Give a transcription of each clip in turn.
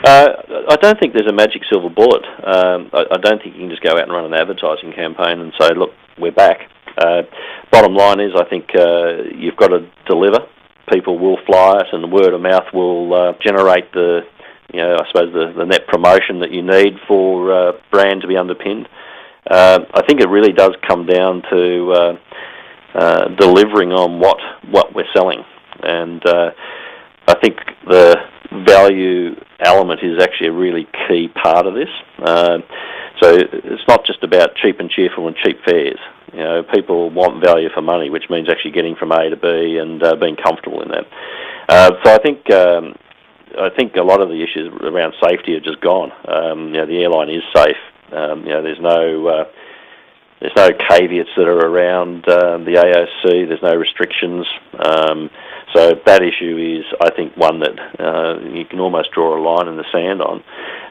I don't think there's a magic silver bullet. I don't think you can just go out and run an advertising campaign and say, look, we're back. Bottom line is, I think you've got to deliver. People will fly it, and the word of mouth will generate I suppose the net promotion that you need for brand to be underpinned. I think it really does come down to delivering on what we're selling, and I think the value element is actually a really key part of this. So it's not just about cheap and cheerful and cheap fares. People want value for money, which means actually getting from A to B and being comfortable in that. So I think a lot of the issues around safety are just gone. The airline is safe. There's no caveats that are around the AOC. There's no restrictions. So that issue is, I think, one that you can almost draw a line in the sand on.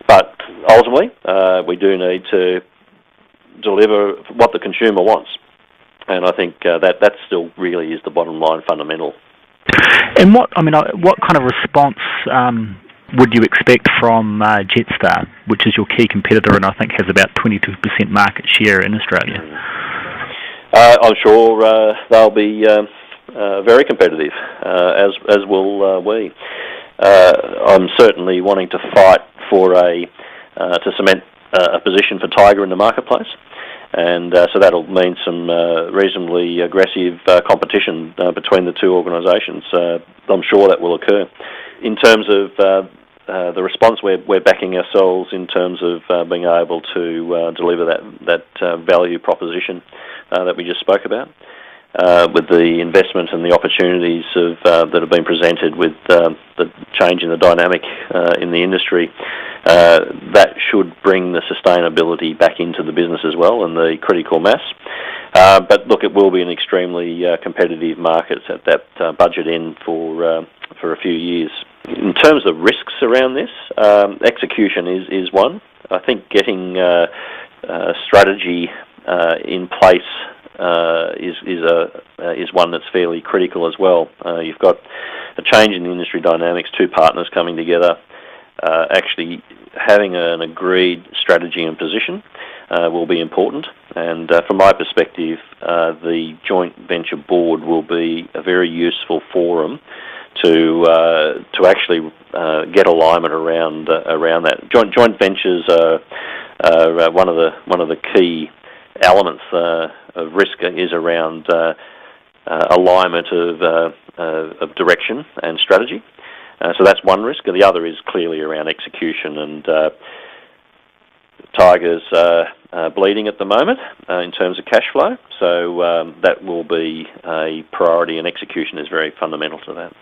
But ultimately, we do need to deliver what the consumer wants. And I think that still really is the bottom line fundamental. And what kind of response would you expect from Jetstar, which is your key competitor and I think has about 22% market share in Australia? I'm sure they'll be very competitive, as will we. I'm certainly wanting to fight to cement a position for Tiger in the marketplace, and so that'll mean some reasonably aggressive competition between the two organisations. I'm sure that will occur. In terms of the response, we're backing ourselves in terms of being able to deliver that value proposition that we just spoke about. With the investment and the opportunities that have been presented with the change in the dynamic in the industry, that should bring the sustainability back into the business as well and the critical mass. But look, it will be an extremely competitive market at that budget end for a few years. In terms of risks around this, execution is one. I think getting strategy in place is one that's fairly critical as well. You've got a change in the industry dynamics, two partners coming together, actually having an agreed strategy and position will be important. And from my perspective, the joint venture board will be a very useful forum to actually get alignment around that. Joint ventures are one of the key elements of risk is around alignment of direction and strategy. So that's one risk. The other is clearly around execution, and Tiger's bleeding at the moment in terms of cash flow. So that will be a priority, and execution is very fundamental to that.